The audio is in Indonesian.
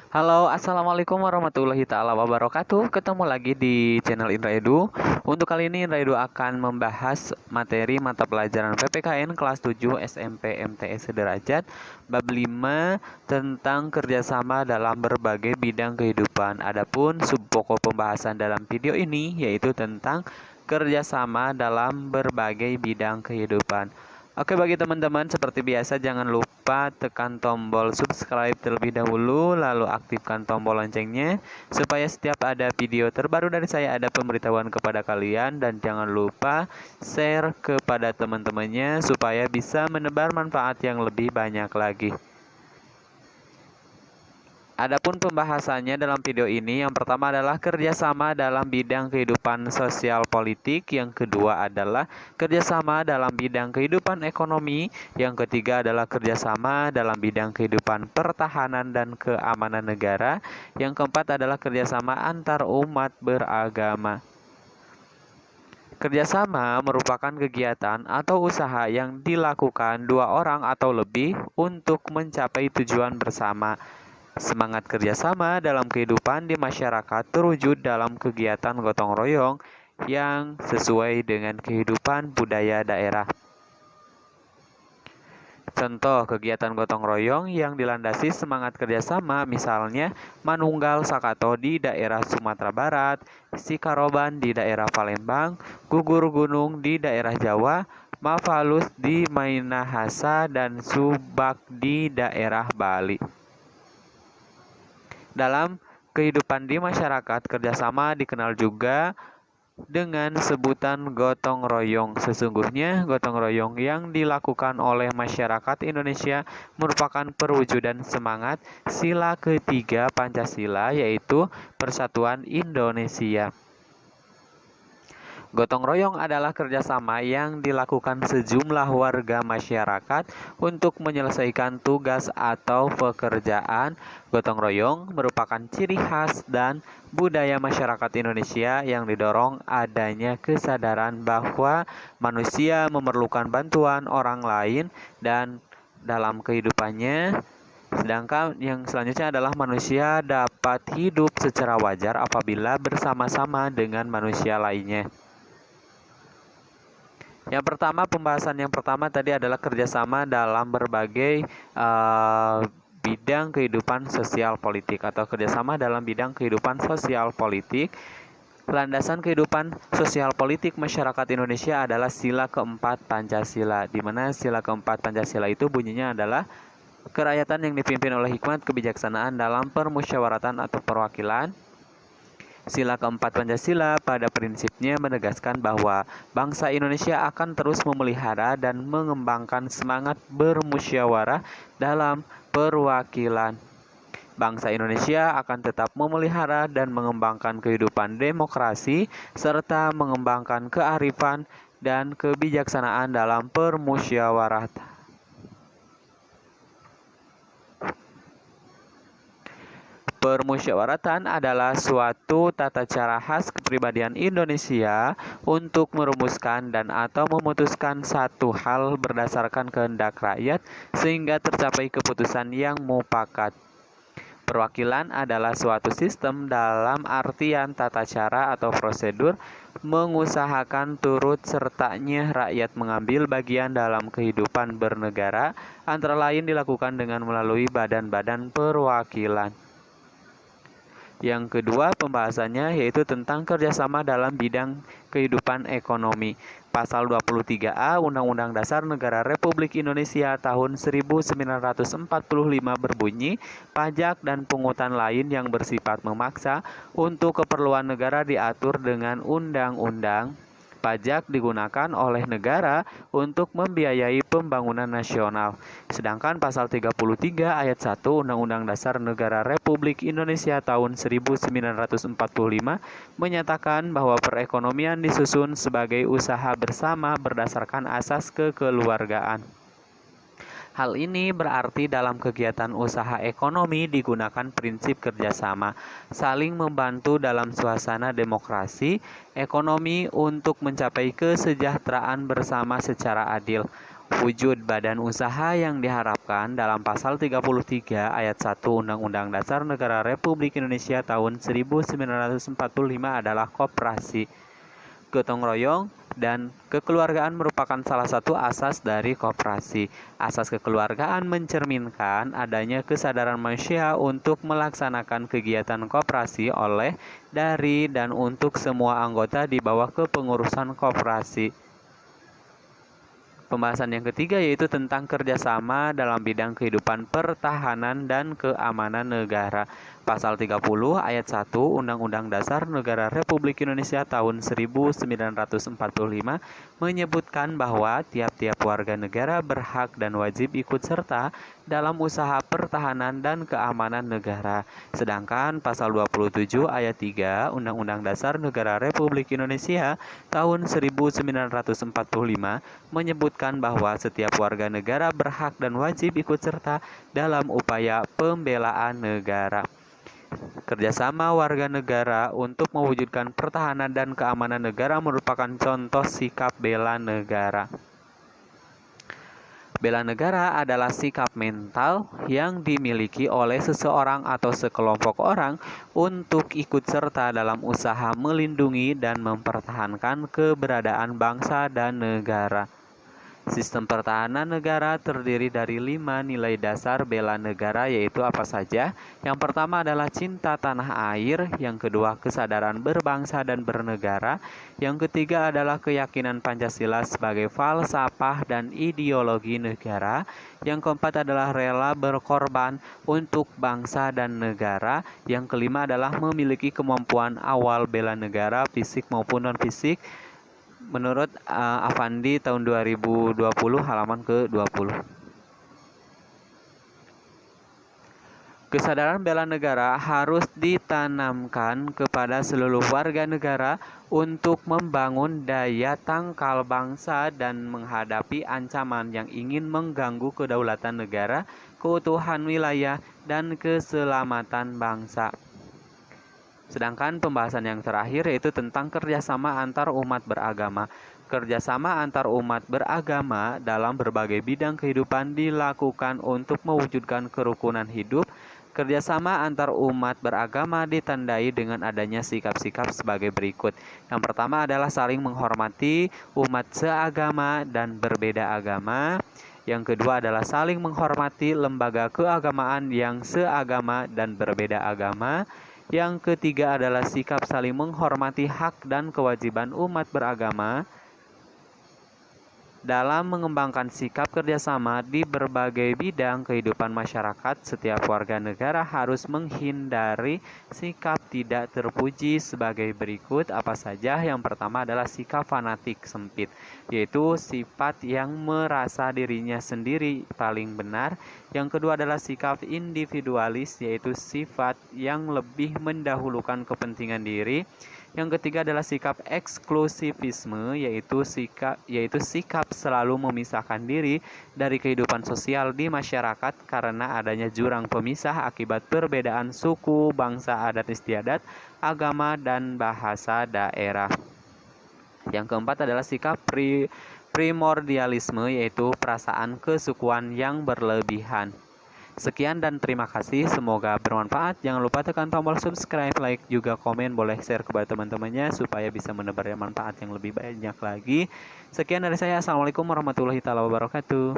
Halo, assalamualaikum warahmatullahi taala wabarakatuh. Ketemu lagi di channel Indra Edu. Untuk kali ini Indra Edu akan membahas materi mata pelajaran PPKN kelas 7 SMP MTS Sederajat bab 5 tentang kerjasama dalam berbagai bidang kehidupan. Adapun subpokok pembahasan dalam video ini yaitu tentang kerjasama dalam berbagai bidang kehidupan. Oke, bagi teman-teman seperti biasa jangan lupa tekan tombol subscribe terlebih dahulu, lalu aktifkan tombol loncengnya supaya setiap ada video terbaru dari saya ada pemberitahuan kepada kalian, dan jangan lupa share kepada teman-temannya supaya bisa menebar manfaat yang lebih banyak lagi. Adapun pembahasannya dalam video ini, yang pertama adalah kerjasama dalam bidang kehidupan sosial politik, yang kedua adalah kerjasama dalam bidang kehidupan ekonomi, yang ketiga adalah kerjasama dalam bidang kehidupan pertahanan dan keamanan negara, yang keempat adalah kerjasama antar umat beragama. Kerjasama merupakan kegiatan atau usaha yang dilakukan dua orang atau lebih untuk mencapai tujuan bersama. Semangat kerjasama dalam kehidupan di masyarakat terwujud dalam kegiatan gotong royong yang sesuai dengan kehidupan budaya daerah. Contoh kegiatan gotong royong yang dilandasi semangat kerjasama misalnya Manunggal Sakato di daerah Sumatera Barat, Sikaroban di daerah Palembang, Gugur Gunung di daerah Jawa, Mafalus di Minahasa, dan Subak di daerah Bali. Dalam kehidupan di masyarakat, kerjasama dikenal juga dengan sebutan gotong royong. Sesungguhnya, gotong royong yang dilakukan oleh masyarakat Indonesia merupakan perwujudan semangat sila ketiga Pancasila, yaitu Persatuan Indonesia. Gotong royong adalah kerjasama yang dilakukan sejumlah warga masyarakat untuk menyelesaikan tugas atau pekerjaan. Gotong royong merupakan ciri khas dan budaya masyarakat Indonesia yang didorong adanya kesadaran bahwa manusia memerlukan bantuan orang lain dan dalam kehidupannya. Sedangkan yang selanjutnya adalah manusia dapat hidup secara wajar apabila bersama-sama dengan manusia lainnya. Yang pertama, pembahasan yang pertama tadi adalah kerjasama dalam berbagai bidang kehidupan sosial politik atau kerjasama dalam bidang kehidupan sosial politik. Landasan kehidupan sosial politik masyarakat Indonesia adalah sila keempat Pancasila, di mana sila keempat Pancasila itu bunyinya adalah kerakyatan yang dipimpin oleh hikmat kebijaksanaan dalam permusyawaratan atau perwakilan. Sila keempat Pancasila pada prinsipnya menegaskan bahwa bangsa Indonesia akan terus memelihara dan mengembangkan semangat bermusyawarah dalam perwakilan. Bangsa Indonesia akan tetap memelihara dan mengembangkan kehidupan demokrasi serta mengembangkan kearifan dan kebijaksanaan dalam permusyawaratan. Permusyawaratan adalah suatu tata cara khas kepribadian Indonesia untuk merumuskan dan atau memutuskan satu hal berdasarkan kehendak rakyat sehingga tercapai keputusan yang mufakat. Perwakilan adalah suatu sistem dalam artian tata cara atau prosedur mengusahakan turut sertanya rakyat mengambil bagian dalam kehidupan bernegara, antara lain dilakukan dengan melalui badan-badan perwakilan. Yang kedua pembahasannya yaitu tentang kerjasama dalam bidang kehidupan ekonomi. Pasal 23A Undang-Undang Dasar Negara Republik Indonesia tahun 1945 berbunyi, pajak dan pungutan lain yang bersifat memaksa untuk keperluan negara diatur dengan undang-undang. Pajak digunakan oleh negara untuk membiayai pembangunan nasional. Sedangkan pasal 33 ayat 1 Undang-Undang Dasar Negara Republik Indonesia tahun 1945 menyatakan bahwa perekonomian disusun sebagai usaha bersama berdasarkan asas kekeluargaan. Hal ini berarti dalam kegiatan usaha ekonomi digunakan prinsip kerjasama, saling membantu dalam suasana demokrasi ekonomi untuk mencapai kesejahteraan bersama secara adil. Wujud badan usaha yang diharapkan dalam pasal 33 ayat 1 Undang-Undang Dasar Negara Republik Indonesia tahun 1945 adalah koperasi, gotong royong, dan kekeluargaan merupakan salah satu asas dari koperasi. Asas kekeluargaan mencerminkan adanya kesadaran manusia untuk melaksanakan kegiatan koperasi oleh, dari, dan untuk semua anggota di bawah kepengurusan koperasi. Pembahasan yang ketiga yaitu tentang kerjasama dalam bidang kehidupan pertahanan dan keamanan negara. Pasal 30 ayat 1 Undang-Undang Dasar Negara Republik Indonesia tahun 1945 menyebutkan bahwa tiap-tiap warga negara berhak dan wajib ikut serta dalam usaha pertahanan dan keamanan negara. Sedangkan pasal 27 ayat 3 Undang-Undang Dasar Negara Republik Indonesia tahun 1945 menyebutkan bahwa setiap warga negara berhak dan wajib ikut serta dalam upaya pembelaan negara. Kerjasama warga negara untuk mewujudkan pertahanan dan keamanan negara merupakan contoh sikap bela negara. Bela negara adalah sikap mental yang dimiliki oleh seseorang atau sekelompok orang untuk ikut serta dalam usaha melindungi dan mempertahankan keberadaan bangsa dan negara. Sistem pertahanan negara terdiri dari 5 nilai dasar bela negara, yaitu apa saja? Yang pertama adalah cinta tanah air, yang kedua kesadaran berbangsa dan bernegara, yang ketiga adalah keyakinan Pancasila sebagai falsafah dan ideologi negara, yang keempat adalah rela berkorban untuk bangsa dan negara, yang kelima adalah memiliki kemampuan awal bela negara fisik maupun non-fisik, menurut Avandi tahun 2020 halaman ke-20. Kesadaran bela negara harus ditanamkan kepada seluruh warga negara untuk membangun daya tangkal bangsa dan menghadapi ancaman yang ingin mengganggu kedaulatan negara, keutuhan wilayah, dan keselamatan bangsa. Sedangkan pembahasan yang terakhir yaitu tentang kerjasama antar umat beragama. Kerjasama antar umat beragama dalam berbagai bidang kehidupan dilakukan untuk mewujudkan kerukunan hidup. Kerjasama antar umat beragama ditandai dengan adanya sikap-sikap sebagai berikut. Yang pertama adalah saling menghormati umat seagama dan berbeda agama. Yang kedua adalah saling menghormati lembaga keagamaan yang seagama dan berbeda agama. Yang ketiga adalah sikap saling menghormati hak dan kewajiban umat beragama dalam mengembangkan sikap kerjasama di berbagai bidang kehidupan masyarakat. Setiap warga negara harus menghindari sikap tidak terpuji sebagai berikut apa saja. Yang pertama adalah sikap fanatik sempit, yaitu sifat yang merasa dirinya sendiri paling benar. Yang kedua adalah sikap individualis, yaitu sifat yang lebih mendahulukan kepentingan diri. Yang ketiga adalah sikap eksklusivisme, yaitu sikap selalu memisahkan diri dari kehidupan sosial di masyarakat karena adanya jurang pemisah akibat perbedaan suku, bangsa, adat istiadat, agama, dan bahasa daerah. Yang keempat adalah sikap primordialisme, yaitu perasaan kesukuan yang berlebihan. Sekian dan terima kasih, semoga bermanfaat. Jangan lupa tekan tombol subscribe, like, juga komen, boleh share kepada teman-temannya supaya bisa menebar manfaat yang lebih banyak lagi. Sekian dari saya, assalamualaikum warahmatullahi wabarakatuh.